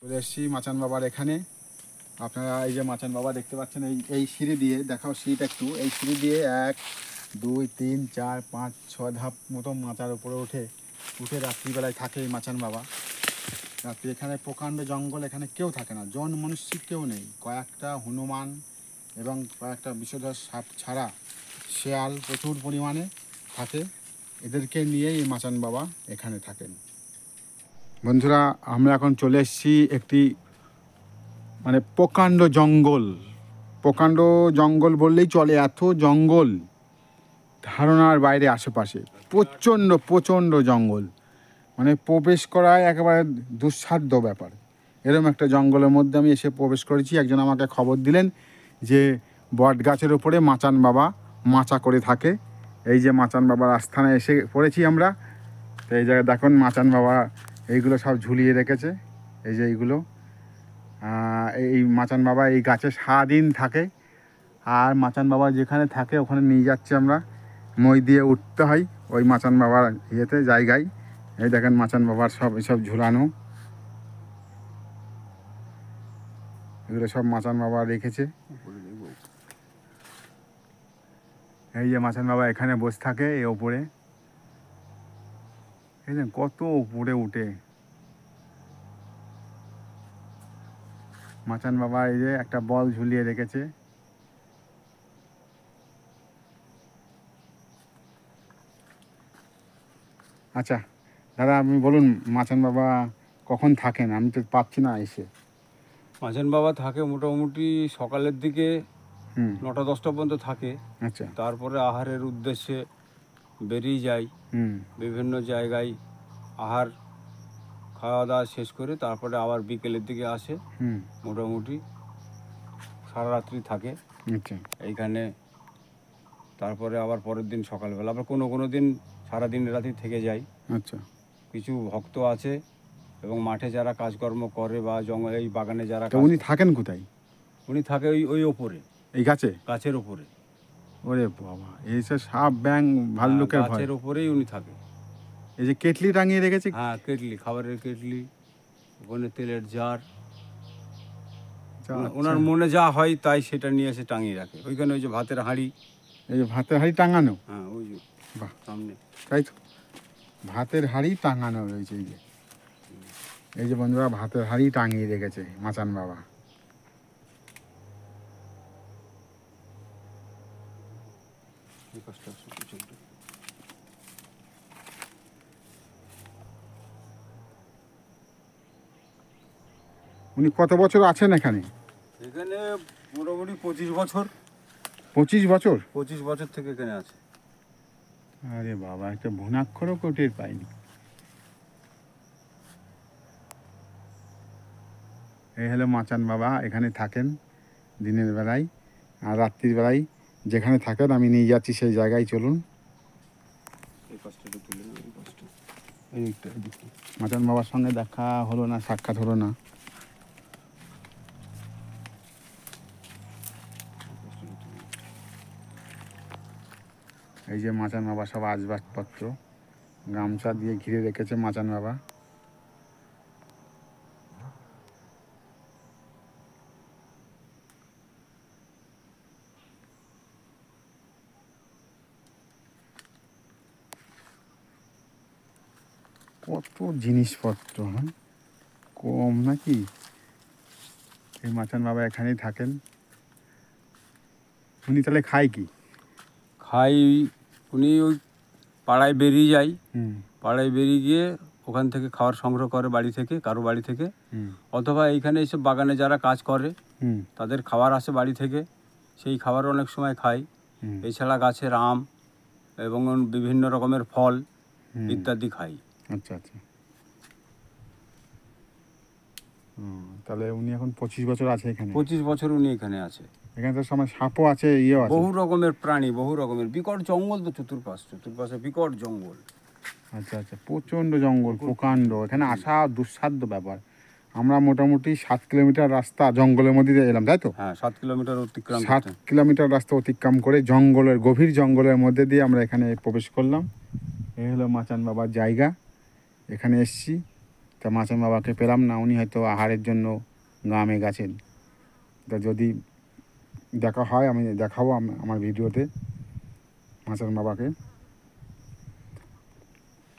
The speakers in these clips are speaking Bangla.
চলে এসেছি মাচান বাবার এখানে। আপনারা এই যে মাচান বাবা দেখতে পাচ্ছেন, এই সিঁড়ি দিয়ে দেখাও, সিঁড়িটা একটু, এই সিঁড়ি দিয়ে 1 2 3 4 5 6 ধাপ মতো মাচার উপরে উঠে রাত্রিবেলায় থাকে এই মাচান বাবা। রাত্রি এখানে প্রকাণ্ড জঙ্গল, এখানে কেউ থাকে না, মনুষ্য কেউ নেই। কয়েকটা হনুমান এবং কয়েকটা বিষধর সাপ ছাড়া শেয়াল প্রচুর পরিমাণে থাকে। এদেরকে নিয়েই এই মাচান বাবা এখানে থাকেন। বন্ধুরা, আমরা এখন চলে এসেছি একটি প্রকাণ্ড জঙ্গল বললেই চলে। এত জঙ্গল ধারণার বাইরে, আশেপাশে প্রচণ্ড জঙ্গল, প্রবেশ করায় একেবারে দুঃসাধ্য ব্যাপার। এরকম একটা জঙ্গলের মধ্যে আমি এসে প্রবেশ করেছি। একজন আমাকে খবর দিলেন যে বট গাছের ওপরে মাচান বাবা মাচা করে থাকে। এই যে মাচান বাবার আস্থানে এসে পড়েছি আমরা। তো এই জায়গায় দেখুন মাচান বাবা এইগুলো সব ঝুলিয়ে রেখেছে। এই যে এইগুলো, এই মাচান বাবা এই গাছে সারাদিন থাকে। আর মাচান বাবা যেখানে থাকে ওখানে নিয়ে যাচ্ছি আমরা, মই দিয়ে উঠতে হয় ওই মাচান বাবার জায়গায়। এই দেখেন মাচান বাবার সব এসব ঝুলানো, এগুলো সব মাচান বাবা রেখেছে। এই যে মাচান বাবা এখানে বসে থাকে এই ওপরে, এই যে কত উপরে উঠে মাচান বাবা এই যে একটা বল ঝুলিয়ে রেখেছে। আচ্ছা দাদা, আপনি বলুন মাচান বাবা কখন থাকেন? আমি তো পাচ্ছি না এসে। মাচান বাবা থাকে মোটামুটি সকালের দিকে 9টা 10টা পর্যন্ত থাকে। আচ্ছা। তারপরে আহারের উদ্দেশ্যে বেরিয়ে যায় বিভিন্ন জায়গায়, আহার খাওয়া দাওয়া শেষ করে তারপরে আবার বিকেলের দিকে আসে। মোটামুটি সারা রাত্রি থাকে এইখানে। তারপরে আবার পরের দিন সকালবেলা আবার কোনো দিন সারাদিন রাত্রি থেকে যায়। আচ্ছা। কিছু ভক্ত আছে এবং মাঠে যারা কাজকর্ম করে বা জঙ্গলে এই বাগানে যারা, উনি থাকেন কোথায়? উনি থাকে ওই ওপরে, এই গাছের ওপরে। ওরে বাবা, এই সব সাপ ব্যাং ভাল্লুকের ভয়। গাছের ওপরেই উনি থাকে। এই যে কেটলি টাঙিয়ে রেখেছে। হ্যাঁ, কেটলি, খাবারের কেটলি, ওখানে তেলের জার। ওনার মনে যা হয় তাই সেটা নিয়ে এসে টাঙিয়ে রাখে ওইখানে। ওই যে ভাতের হাঁড়ি, এই যে ভাতের হাঁড়ি টাঙানো। হ্যাঁ ওই যে বাহ, সামনে তাই তো, ভাতের হাঁড়ি টাঙানো রয়েছে। এই যে বন্ধুরা, ভাতের হাঁড়ি টাঙিয়ে রেখেছে মাচান বাবা। উনি কত বছর আছেন এখানে? এখানে মোটামুটি 25 বছর। 25 বছর? 25 বছর থেকে এখানে আছে। আরে বাবা, একটা ভুনাক্ষরও টের পাইনি। এই হলো মাচান বাবা, এখানে থাকেন দিনের বেলায়। আর রাত্রির বেলায় যেখানে থাকেন আমি নিয়ে যাচ্ছি সেই জায়গায়। চলুন। মাচান বাবার সঙ্গে দেখা হলো না, সাক্ষাৎ হলো না। এই যে মাচান বাবা সব আসবাবপত্র গামছা দিয়ে ঘিরে রেখেছে মাচান বাবা। কত জিনিসপত্র, কম নাকি? এই মাচান বাবা এখানেই থাকেন। উনি তাহলে খায় কি? উনি ওই পাড়ায় বেরিয়ে যায়। পাড়ায় বেরিয়ে গিয়ে ওখান থেকে খাবার সংগ্রহ করে বাড়ি থেকে, কারো বাড়ি থেকে, অথবা এইখানে এসব বাগানে যারা কাজ করে তাদের খাবার আসে বাড়ি থেকে, সেই খাবার অনেক সময় খায়। এছাড়া গাছের আম এবং বিভিন্ন রকমের ফল ইত্যাদি খাই। আচ্ছা আচ্ছা। তাহলে উনি এখন 25 বছর আছে এখানে? 25 বছর উনি এখানে আছে। এখানে তো সময় সাপও আছে, ইয়েও আছে, বহু রকমের প্রাণী, বহু রকমের। বিকট জঙ্গল তো, চতুর্পাশে বিকট জঙ্গল। আচ্ছা আচ্ছা, প্রচণ্ড জঙ্গল, প্রকাণ্ড। এখানে আসা দুঃসাধ্য ব্যাপার। আমরা মোটামুটি 7 কিলোমিটার রাস্তা জঙ্গলের মধ্যে দিয়ে এলাম, তাই তো? হ্যাঁ, 7 কিলোমিটার অতিক্রম, 7 কিলোমিটার রাস্তা অতিক্রম করে জঙ্গলের, গভীর জঙ্গলের মধ্যে দিয়ে আমরা এখানে প্রবেশ করলাম। এই হলো মাচান বাবার জায়গা। এখানে এসছি তা মাচান বাবাকে পেলাম না, উনি হয়তো আহারের জন্য গ্রামে গেছেন। তা যদি দেখা হয় আমি দেখাবো আমার ভিডিওতে মাচান বাবাকে।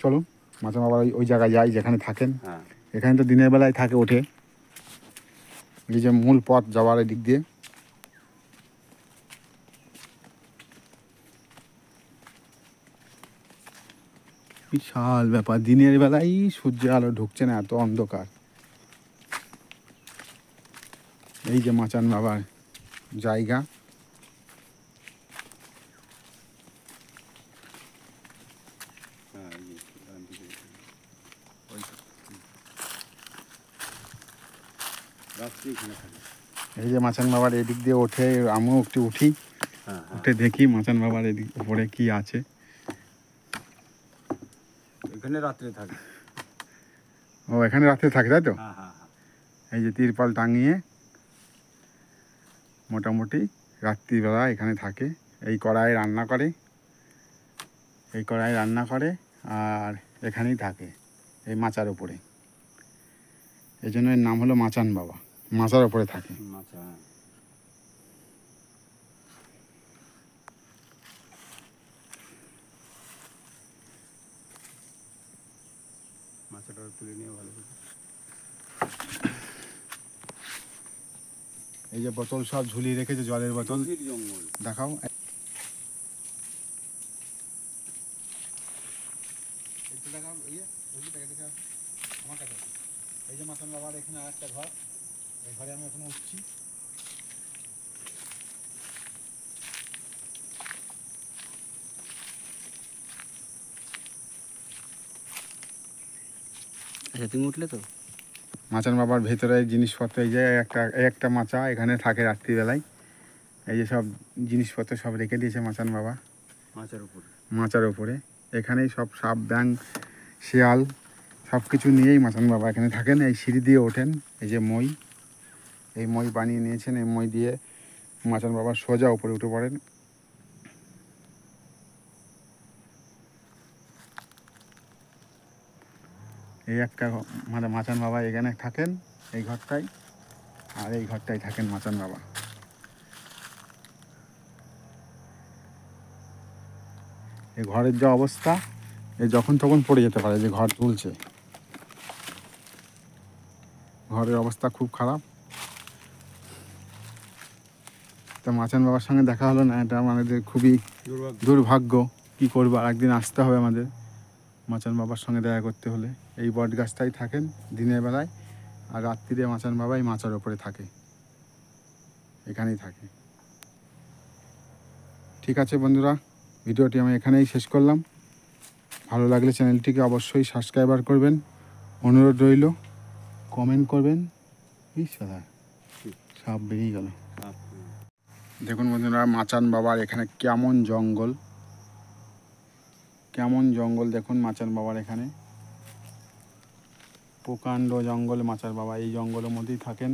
চলো মাচান বাবা ওই জায়গায় যাই যেখানে থাকেন। হ্যাঁ এখানে তো দিনের বেলায় থাকে, ওঠে। এই যে মূল পথ যাওয়ার দিক দিয়ে। বিশাল ব্যাপার, দিনের বেলায় সূর্যের আলো ঢুকছে না, এত অন্ধকার। এই যে মাচান বাবার জায়গা। হ্যাঁ এই যে ডান দিকে ওই তো। রাত্রি এখানে থাকে। এই যে মাচান বাবার এদিক দিয়ে ওঠে, আমিও একটু উঠি, হ্যাঁ হ্যাঁ উঠে দেখি মাচান বাবার এদিক উপরে কি আছে। এখানে রাত্রে থাকে। ও এখানে রাত্রে থাকে, তাই তো? হ্যাঁ হ্যাঁ হ্যাঁ এই যে তিরপাল টাঙিয়ে মোটামুটি রাত্রিবেলা এখানে থাকে। এই কড়াই রান্না করে, এই কড়াই রান্না করে, আর এখানেই থাকে এই মাচার উপরে। এই জন্য এর নাম হলো মাচান বাবা, মাচার উপরে থাকে। আচ্ছা হ্যাঁ। মাছটা তুলে নিয়ে ভালো করে। এই যে বোতল সব ঝুলিয়ে রেখেছে, জলের বোতল। গভীর জঙ্গল। দেখাও। এই যে মাচান বাবার এখানে আর একটা ঘর, এই ঘরে আমি এখন উঠছি। আচ্ছা তুমি উঠলে তো? মাচান বাবার ভেতরে জিনিসপত্র, এই যে একটা মাচা এখানে থাকে রাত্রিবেলায়। এই যে সব জিনিসপত্র সব রেখে দিয়েছে মাচান বাবা মাছের উপরে। মাচার ওপরে। এখানেই সব সাপ, ব্যাঙ, শিয়াল সব কিছু নিয়েই মাচান বাবা এখানে থাকেন। এই সিঁড়ি দিয়ে ওঠেন, এই যে মই, এই মই বানিয়ে নিয়েছেন। এই মই দিয়ে মাচান বাবা সোজা উপরে উঠে পড়েন। এই একটা মানে মাচান বাবা এখানে থাকেন, এই ঘরটাই, আর এই ঘরটাই থাকেন মাচান বাবা। এই ঘরের যে অবস্থা, এই যখন তখন পড়ে যেতে পারে, যে ঘর তুলছে। ঘরের অবস্থা খুব খারাপ। তা মাচান বাবার সঙ্গে দেখা হলো না, এটা আমাদের খুবই দুর্ভাগ্য। কি করবো, আর একদিন আসতে হবে আমাদের মাচান বাবার সঙ্গে দেখা করতে হলে। এই বট গাছটাই থাকেন দিনের বেলায়, আর রাত্রিরে মাচান বাবাই মাচার ওপরে থাকে, এখানেই থাকে। ঠিক আছে বন্ধুরা, ভিডিওটি আমি এখানেই শেষ করলাম। ভালো লাগলে চ্যানেলটিকে অবশ্যই সাবস্ক্রাইবার করবেন, অনুরোধ রইল। কমেন্ট করবেন। সব বেরিয়ে গেল। দেখুন বন্ধুরা, মাচান বাবার এখানে কেমন জঙ্গল, কেমন জঙ্গল দেখুন মাচান বাবার এখানে। প্রকাণ্ড জঙ্গল, মাচার বাবা এই জঙ্গলের মধ্যেই থাকেন।